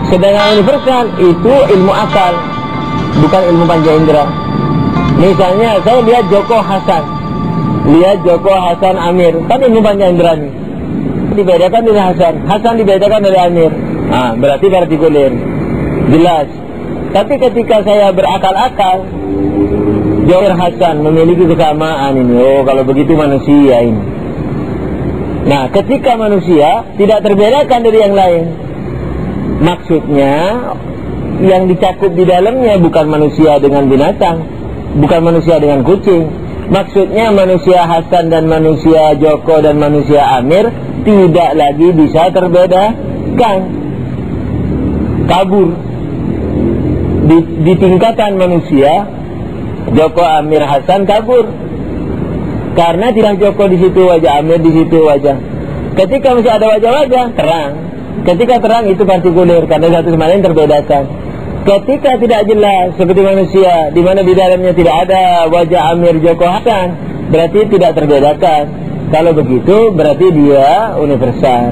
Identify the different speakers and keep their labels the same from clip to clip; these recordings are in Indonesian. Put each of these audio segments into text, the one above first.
Speaker 1: Sedangkan universal itu ilmu akal, bukan ilmu panca indera. Misalnya saya lihat Joko Hasan Amir, kan ilmu panca indera nih. Dibedakan dari Hasan dibedakan dari Amir. Berarti partikuler, jelas. Tapi ketika saya berakal-akal, Joko Hasan memiliki kesamaan ini. Oh, kalau begitu manusia ini. Nah, ketika manusia tidak terbedakan dari yang lain, maksudnya yang dicakup di dalamnya bukan manusia dengan binatang, bukan manusia dengan kucing. Maksudnya manusia Hasan dan manusia Joko dan manusia Amir tidak lagi bisa terbedakan, kabur di tingkatan manusia. Joko, Amir, Hasan kabur karena tidak Joko di situ wajah, Amir di situ wajah. Ketika masih ada wajah-wajah, terang. Ketika terang itu partikuler karena satu sama lain terbedakan. Ketika tidak jelas seperti manusia, di mana di dalamnya tidak ada wajah Amir, Joko, Hasan, berarti tidak terbedakan. Kalau begitu berarti dia universal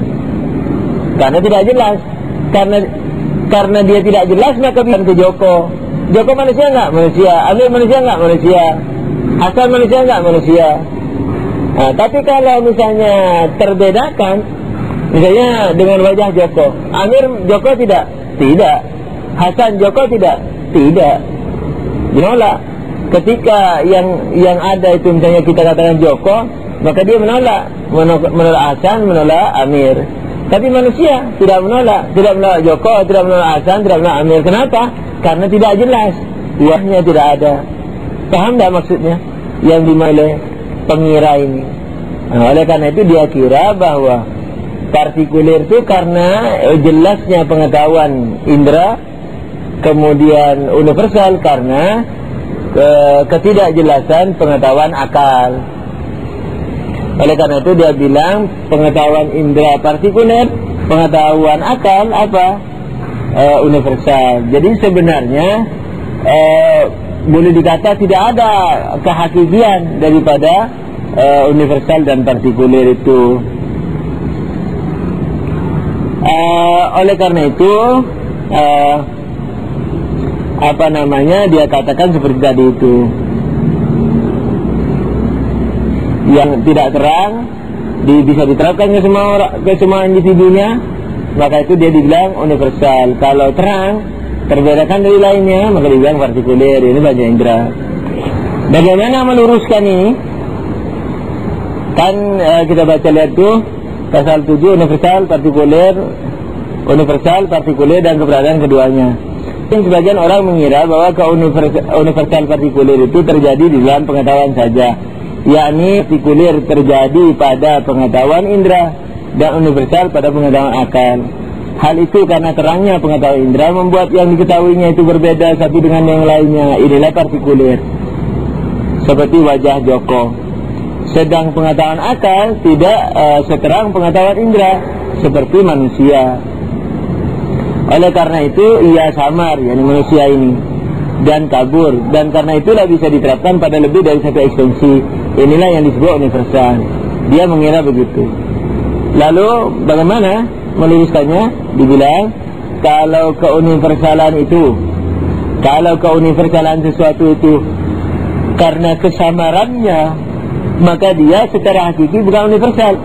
Speaker 1: karena tidak jelas. Karena dia tidak jelas, maka bukan ke Joko. Joko manusia enggak? Manusia. Amir manusia enggak? Manusia. Hasan manusia enggak? Manusia. Nah, tapi kalau misalnya terbedakan, misalnya dengan wajah Joko, Amir Joko tidak, Hasan Joko tidak, menolak. Ketika yang ada itu misalnya kita katakan Joko, maka dia menolak Hasan, menolak Amir. Tapi manusia tidak menolak Joko, tidak menolak Hasan, tidak menolak Amir. Kenapa? Karena tidak jelas, wajahnya tidak ada. Paham tidak maksudnya yang dimulai pengira ini? Nah, oleh karena itu dia kira bahwa partikuler itu karena jelasnya pengetahuan indera, kemudian universal karena ketidakjelasan pengetahuan akal. Oleh karena itu dia bilang pengetahuan indera partikuler, pengetahuan akal apa? Universal. Jadi sebenarnya boleh dikata tidak ada kehakikian daripada universal dan partikuler itu. Oleh karena itu dia katakan seperti tadi itu, yang tidak terang bisa diterapkan ke semua individunya, maka itu dia dibilang universal. Kalau terang terbedakan dari lainnya, maka dibilang partikuler. Ini panca indera. Bagaimana meluruskan ini? Kan kita baca lihat tuh pasal 7 universal partikuler dan keberadaan keduanya. Sebagian orang mengira bahwa universal partikuler itu terjadi di dalam pengetahuan saja, yakni partikuler terjadi pada pengetahuan indera dan universal pada pengetahuan akal. Hal itu karena terangnya pengetahuan indera membuat yang diketahuinya itu berbeda satu dengan yang lainnya. Inilah partikuler, seperti wajah Joko. Sedang pengetahuan akal tidak seterang pengetahuan indera, seperti manusia. Oleh karena itu ia samar, yakni manusia ini, dan kabur, dan karena itulah bisa diterapkan pada lebih dari satu ekstensi. Inilah yang disebut universal. Dia mengira begitu. Lalu bagaimana meluruskannya? Dibilang kalau keuniversalan sesuatu itu karena kesamarannya, maka dia secara hakiki bukan universal.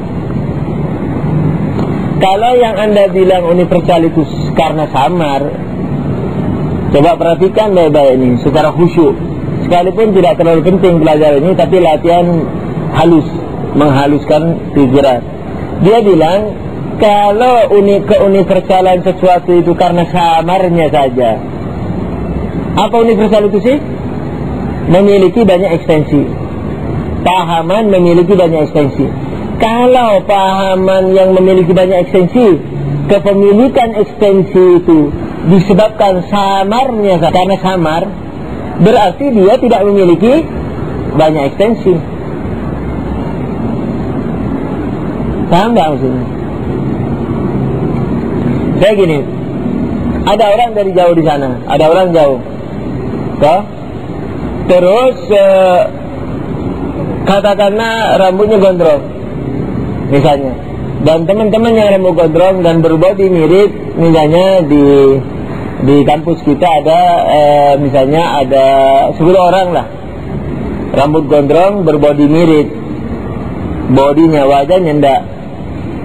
Speaker 1: Kalau yang Anda bilang universal itu karena samar, coba perhatikan baik-baik ini secara khusyuk. Sekalipun tidak terlalu penting belajar ini, tapi latihan halus, menghaluskan pikiran. Dia bilang kalau keuniversalan sesuatu itu karena samarnya saja. Apa universal itu sih? Memiliki banyak ekstensi. Pahaman memiliki banyak ekstensi. Kalau pahaman yang memiliki banyak ekstensi, kepemilikan ekstensi itu disebabkan samarnya, karena samar, berarti dia tidak memiliki banyak ekstensi. Paham nggak maksudnya? Saya gini, ada orang dari jauh di sana, ada orang jauh, terus katakanlah rambutnya gondrong, misalnya, dan teman-teman yang rambut gondrong dan berbodi mirip, misalnya di kampus kita ada misalnya ada 10 orang lah, rambut gondrong berbodi mirip, bodinya, wajahnya enggak,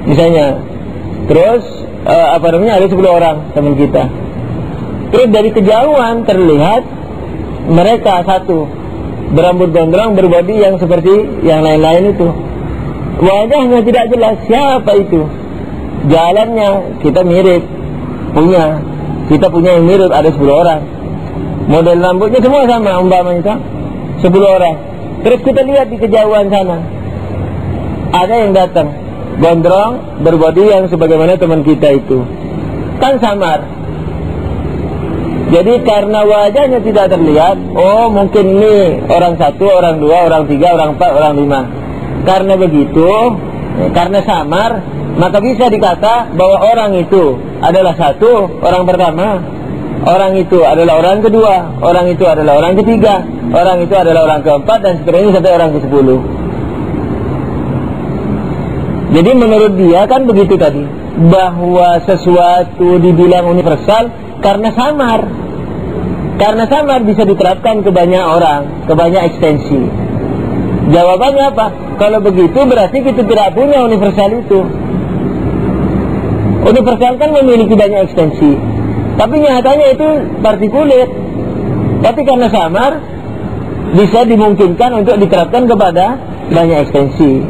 Speaker 1: misalnya. Terus ada 10 orang teman kita. Terus dari kejauhan terlihat mereka satu berambut gondrong berbodi yang seperti yang lain-lain itu. Wajahnya tidak jelas siapa itu. Jalannya kita mirip, kita punya yang mirip, ada 10 orang. Model rambutnya semua sama, umpamanya 10 orang. Terus kita lihat di kejauhan sana, ada yang datang gondrong berbodi yang sebagaimana teman kita itu, kan samar. Jadi karena wajahnya tidak terlihat, oh mungkin ini orang 1, orang 2, orang 3, orang 4, orang 5. Karena begitu, karena samar, maka bisa dikata bahwa orang itu adalah 1, orang pertama, orang itu adalah orang kedua, orang itu adalah orang ketiga, orang itu adalah orang keempat, dan seterusnya sampai orang ke-10. Jadi menurut dia kan begitu tadi, bahwa sesuatu dibilang universal karena samar. Karena samar bisa diterapkan ke banyak orang, ke banyak ekstensi. Jawabannya apa? Kalau begitu berarti kita tidak punya universal itu. Universal kan memiliki banyak ekstensi, tapi nyatanya itu partikulir. Tapi karena samar, bisa dimungkinkan untuk diterapkan kepada banyak ekstensi.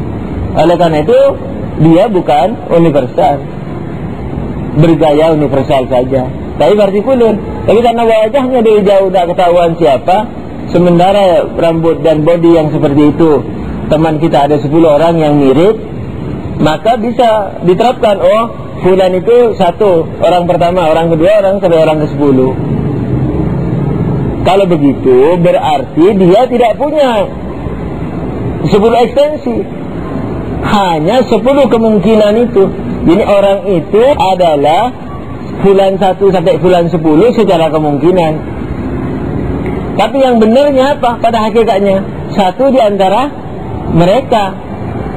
Speaker 1: Oleh karena itu, dia bukan universal, bergaya universal saja, tapi partikulir. Tapi karena wajahnya dari jauh tidak ketahuan siapa, sementara rambut dan bodi yang seperti itu, teman kita ada 10 orang yang mirip, maka bisa diterapkan, oh fulan itu 1, orang pertama, orang kedua, orang sampai orang ke-10. Kalau begitu berarti dia tidak punya 10 ekstensi, hanya 10 kemungkinan itu. Jadi orang itu adalah fulan 1 sampai fulan 10 secara kemungkinan. Tapi yang benarnya apa? Pada hakikatnya 1 di antara mereka.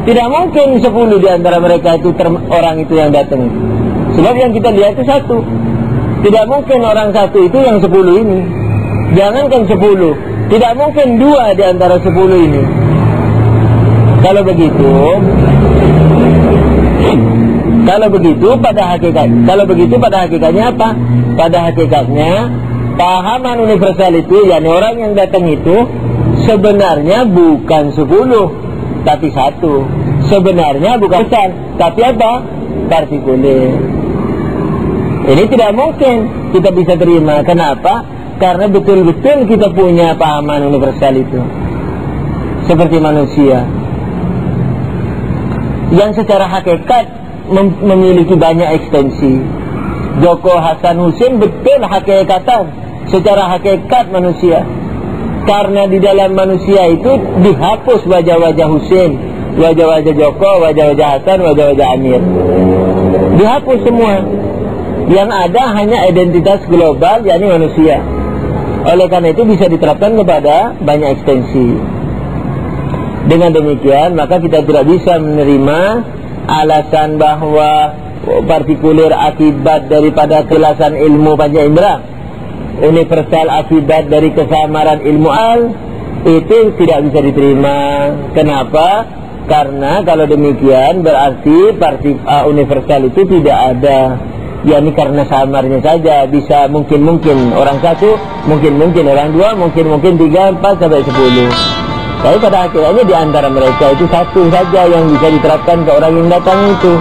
Speaker 1: Tidak mungkin 10 di antara mereka itu orang itu yang datang. Sebab yang kita lihat itu 1. Tidak mungkin orang 1 itu yang 10 ini. Jangankan 10, tidak mungkin 2 di antara 10 ini. Kalau begitu pada hakikatnya apa? Pada hakikatnya pahaman universal itu, yakni orang yang datang itu sebenarnya bukan 10, tapi 1. Sebenarnya bukan besar, tapi apa? Partikulir. Ini tidak mungkin kita bisa terima. Kenapa? Karena betul-betul kita punya pahaman universal itu, seperti manusia yang secara hakikat memiliki banyak ekstensi. Joko Hasan Hussein betul hakikatan, secara hakikat manusia. Karena di dalam manusia itu dihapus wajah-wajah Hussein, wajah-wajah Joko, wajah-wajah Hasan, wajah-wajah Amir. Dihapus semua. Yang ada hanya identitas global, yakni manusia. Oleh karena itu bisa diterapkan kepada banyak ekstensi. Dengan demikian maka kita tidak bisa menerima alasan bahwa partikulir akibat daripada kelasan ilmu panca indera, universal akibat dari kesamaran ilmu al, itu tidak bisa diterima. Kenapa? Karena kalau demikian berarti universal itu tidak ada. yakni karena samarnya saja. Bisa mungkin orang 1, mungkin orang 2, mungkin 3, 4 sampai 10. Tapi pada akhirnya di antara mereka itu 1 saja yang bisa diterapkan ke orang yang datang itu.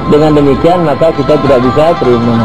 Speaker 1: Dengan demikian maka kita tidak bisa terima.